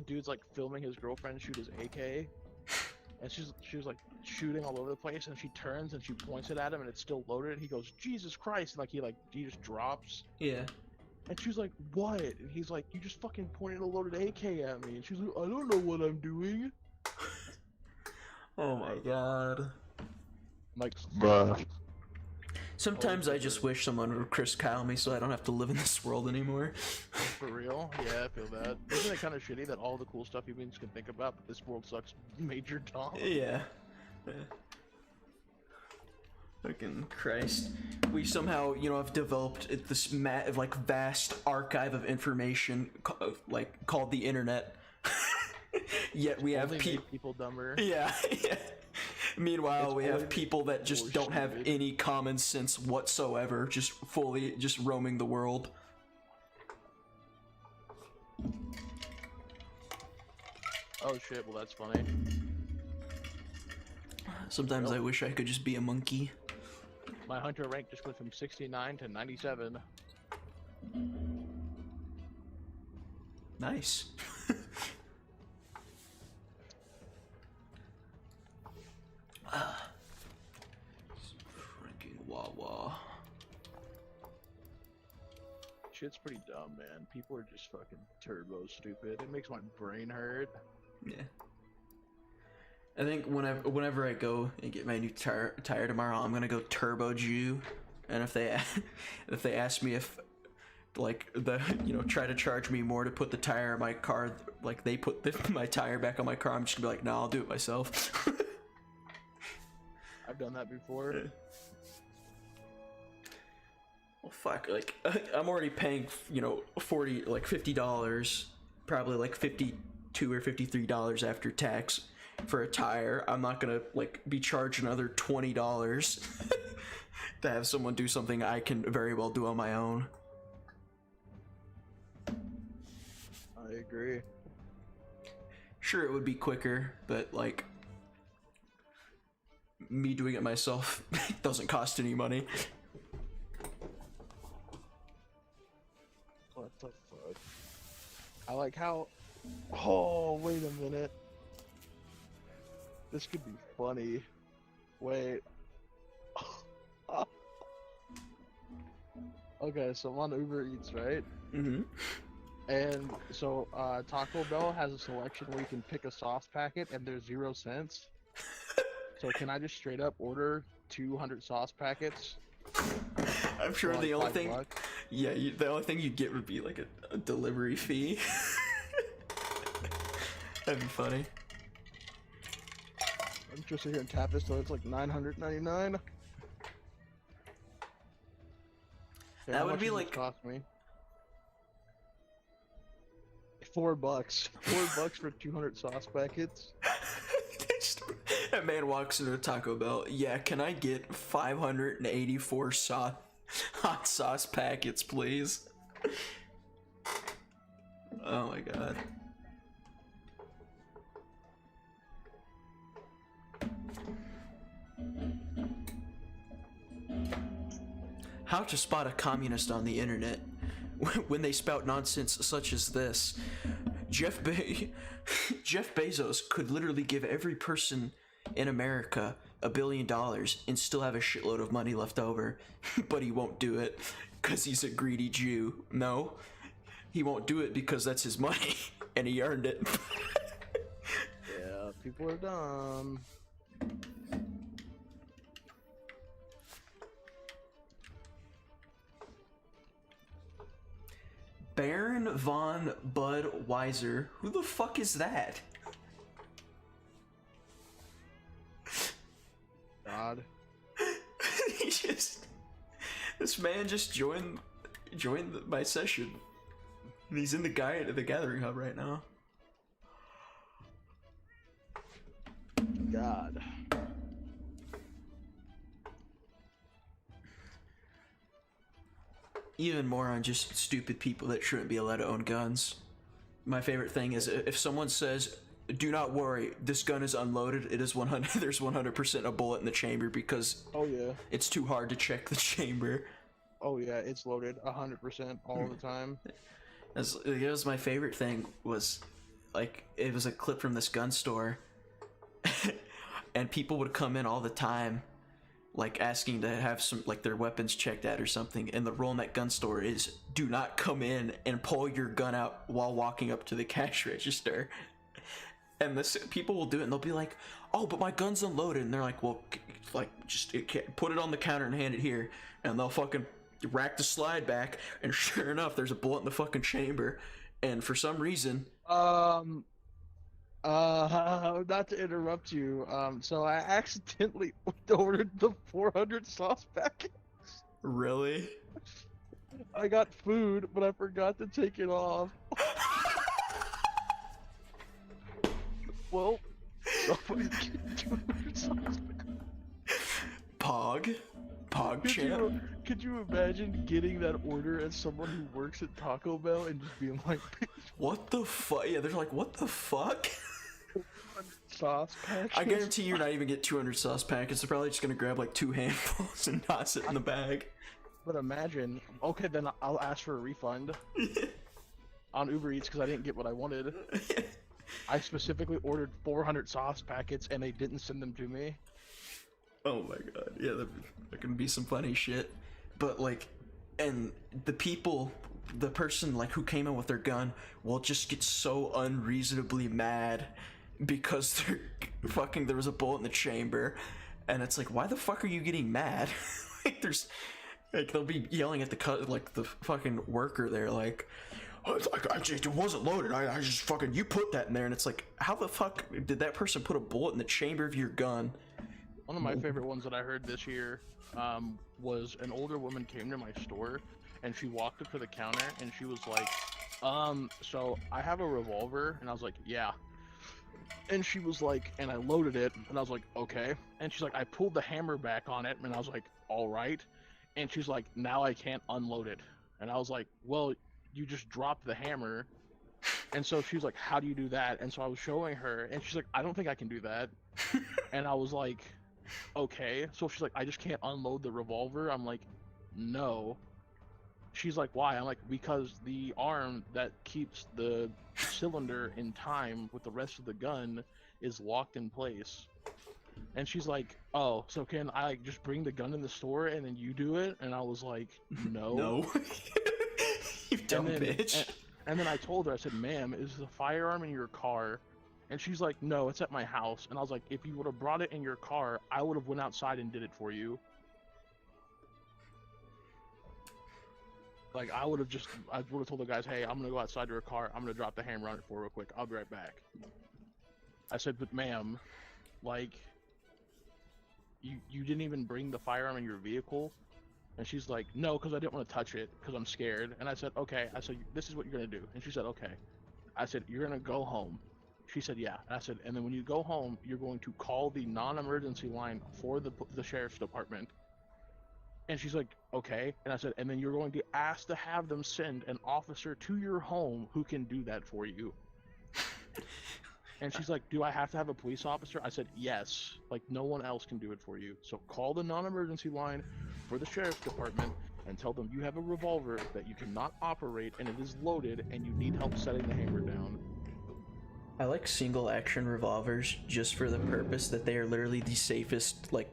dude's like filming his girlfriend shoot his AK, and she was like shooting all over the place, and she turns and she points it at him, and it's still loaded. And he goes, "Jesus Christ!" And like he just drops. yeah. And she's like, "What?" And he's like, "You just fucking pointed a loaded AK at me." And she's like, "I don't know what I'm doing." Oh my god. I'm like, bruh. Sometimes I just wish someone would Chris Kyle me so I don't have to live in this world anymore. For real? Yeah, I feel that. Isn't it kind of shitty that all the cool stuff humans can think about, but this world sucks major dumb? Yeah. Yeah. Fucking Christ. We somehow, have developed this vast archive of information called the internet. Yet we have Only make people dumber. Yeah, yeah. Meanwhile, It's we have only people that just more don't have stupid. any common sense whatsoever, just roaming the world. Oh shit, well that's funny. Sometimes I wish I could just be a monkey. My hunter rank just went from 69 to 97. Nice. Freaking Wawa. Shit's pretty dumb, man. People are just fucking turbo stupid. It makes my brain hurt. Yeah. I think whenever I go and get my new tire tomorrow, I'm gonna go Turbo Jew, and if they ask me if try to charge me more to put the tire in my car, like they put my tire back on my car, I'm just gonna be like, no, I'll do it myself. I've done that before. Yeah. Well, fuck, like I'm already paying, $50, probably like $52 or $53 after tax for a tire. I'm not gonna be charged another $20 to have someone do something I can very well do on my own. I agree. Sure, it would be quicker, but me doing it myself doesn't cost any money. What the fuck? I like how... Oh, wait a minute. This could be funny. Wait. Okay, so I'm on Uber Eats, right? Mm-hmm. And so Taco Bell has a selection where you can pick a sauce packet and there's 0 cents. So can I just straight up order 200 sauce packets? I'm sure for, the only $5? thing, the only thing you'd get would be a delivery fee. That'd be funny. I'm just sit here and tap this till it's like 999. Okay, That how would much be does this like- cost me? $4. $4 for 200 sauce packets. That man walks into a Taco Bell. Yeah, can I get 584 hot sauce packets, please? Oh my god. How to spot a communist on the internet when they spout nonsense such as this. Jeff Bezos could literally give every person in America $1 billion and still have a shitload of money left over, but he won't do it because he's a greedy Jew. No, he won't do it because that's his money and he earned it. Yeah, people are dumb. Baron von Budweiser. Who the fuck is that? God. This man just joined my session. And he's in the gathering hub right now. God. Even more on just stupid people that shouldn't be allowed to own guns. My favorite thing is if someone says, "Do not worry, this gun is unloaded. It is 100. There's 100% a bullet in the chamber because Oh yeah. it's too hard to check the chamber." Oh yeah, it's loaded 100% all the time. It was my favorite thing was, like, it was a clip from this gun store, and people would come in all the time, like asking to have some, like, their weapons checked out or something, and the rule in that gun store is do not come in and pull your gun out while walking up to the cash register. And this people will do it and they'll be like, "Oh, but my gun's unloaded," and they're like, "Well, like, just put it on the counter and hand it here," and they'll fucking rack the slide back, and sure enough there's a bullet in the fucking chamber. And for some reason, Not to interrupt you, so I accidentally ordered the 400 sauce packets. really? I got food, but I forgot to take it off. Well, somebody get 200 sauce packets. Pog champ. Could you imagine getting that order as someone who works at Taco Bell and just being like, What the fuck? Yeah, they're like, what the fuck? sauce packets? I guarantee you're not even get 200 sauce packets. They're probably just gonna grab like 2 handfuls and toss it in the bag. But imagine, okay, then I'll ask for a refund on Uber Eats because I didn't get what I wanted. I specifically ordered 400 sauce packets and they didn't send them to me. Oh my god, yeah, there can be some funny shit. But like, and the person like who came in with their gun will just get so unreasonably mad because they're fucking, there was a bullet in the chamber, and it's like, why the fuck are you getting mad? Like, there's, like, they'll be yelling at the fucking worker there, like, it wasn't loaded. I just fucking, you put that in there, and it's like, how the fuck did that person put a bullet in the chamber of your gun? One of my favorite ones that I heard this year was an older woman came to my store and she walked up to the counter and she was like, so I have a revolver, and I was like, yeah. And she was like, and I loaded it, and I was like, okay. And she's like, I pulled the hammer back on it, and I was like, all right. And she's like, now I can't unload it. And I was like, well, you just dropped the hammer. And so she was like, how do you do that? And so I was showing her, and she's like, I don't think I can do that. And I was like, okay. So she's like, I just can't unload the revolver. I'm like, no. She's like, why? I'm like, because the arm that keeps the cylinder in time with the rest of the gun is locked in place. And she's like, oh, so can I like just bring the gun in the store and then you do it? And I was like, no. No. You dumb bitch. And then I told her, I said, ma'am, is the firearm in your car? And she's like, no, it's at my house. And I was like, if you would have brought it in your car, I would have went outside and did it for you. Like, I would have told the guys, hey, I'm gonna go outside to her car, I'm gonna drop the hammer on it for real quick, I'll be right back. I said, but ma'am, like, you didn't even bring the firearm in your vehicle? And she's like, no, because I didn't want to touch it because I'm scared. And I said, okay. I said, this is what you're gonna do. And she said, okay. I said, you're gonna go home. She said, yeah. And I said, and then when you go home, you're going to call the non-emergency line for the sheriff's department. And she's like, okay. And I said, and then you're going to ask to have them send an officer to your home who can do that for you. And she's like, do I have to have a police officer? I said, yes. Like, no one else can do it for you. So call the non-emergency line for the sheriff's department and tell them you have a revolver that you cannot operate and it is loaded and you need help setting the hammer down. I like single action revolvers just for the purpose that they are literally the safest like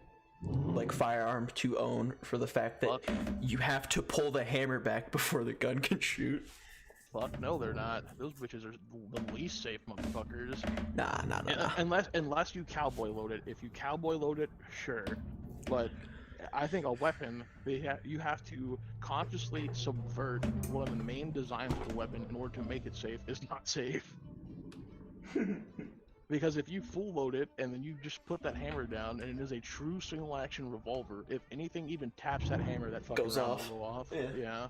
firearm to own, for the fact that you have to pull the hammer back before the gun can shoot. Fuck no, they're not. Those bitches are the least safe motherfuckers. Nah. Unless you cowboy load it. If you cowboy load it, sure. But I think a weapon, you have to consciously subvert one of the main designs of the weapon in order to make it safe is not safe. Because if you full load it and then you just put that hammer down and it is a true single action revolver, if anything even taps that hammer, that fucking Goes round off. will go off. Yeah.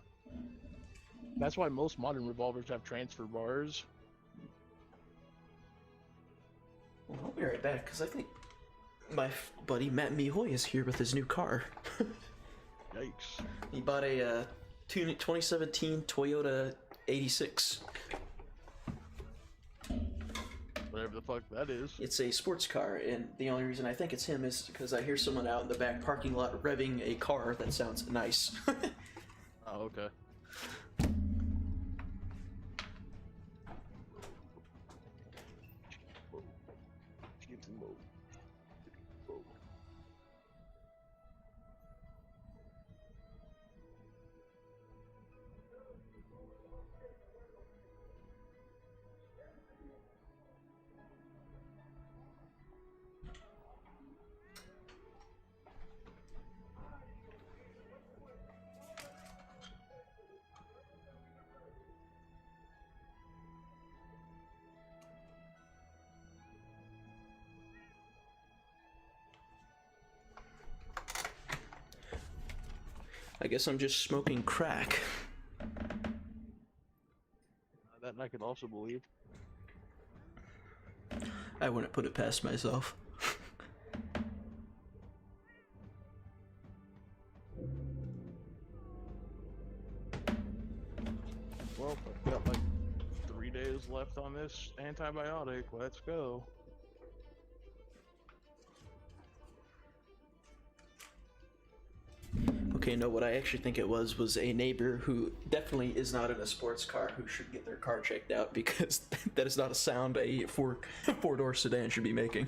That's why most modern revolvers have transfer bars. Well, I'll be right back, because I think my buddy Matt Mihoy is here with his new car. Yikes. He bought a 2017 Toyota 86. Whatever the fuck that is. It's a sports car, and the only reason I think it's him is because I hear someone out in the back parking lot revving a car that sounds nice. Oh, okay. I guess I'm just smoking crack. That I could also believe. I wouldn't put it past myself. Well, I've got like 3 days left on this antibiotic. Let's go. Okay, no, what I actually think it was a neighbor who definitely is not in a sports car who should get their car checked out, because that is not a sound a four-door sedan should be making.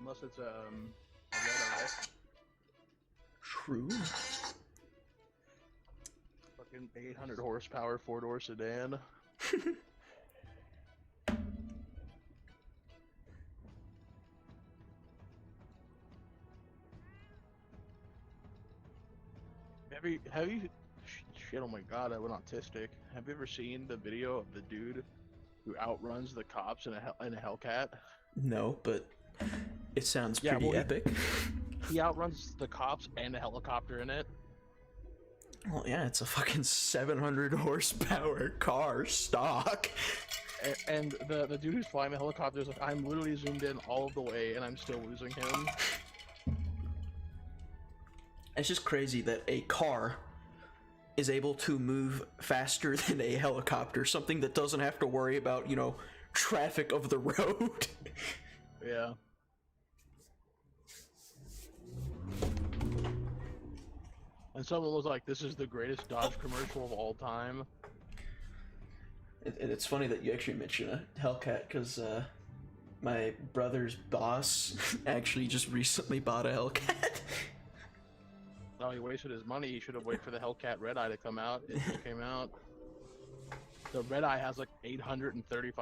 Unless it's a red eye. True. Fucking 800 horsepower 4-door sedan. Have you shit, oh my god, I went autistic. Have you ever seen the video of the dude who outruns the cops in a Hellcat? No, but it sounds pretty epic. He outruns the cops and a helicopter in it. Well, yeah, it's a fucking 700 horsepower car stock. And the dude who's flying the helicopter is like, I'm literally zoomed in all of the way and I'm still losing him. It's just crazy that a car is able to move faster than a helicopter, something that doesn't have to worry about, you know, traffic of the road. Yeah. And someone was like, this is the greatest Dodge commercial of all time. It's funny that you actually mention a Hellcat, because my brother's boss actually just recently bought a Hellcat. No, he wasted his money. He should have waited for the Hellcat Red Eye to come out. It just came out. The Red Eye has like 835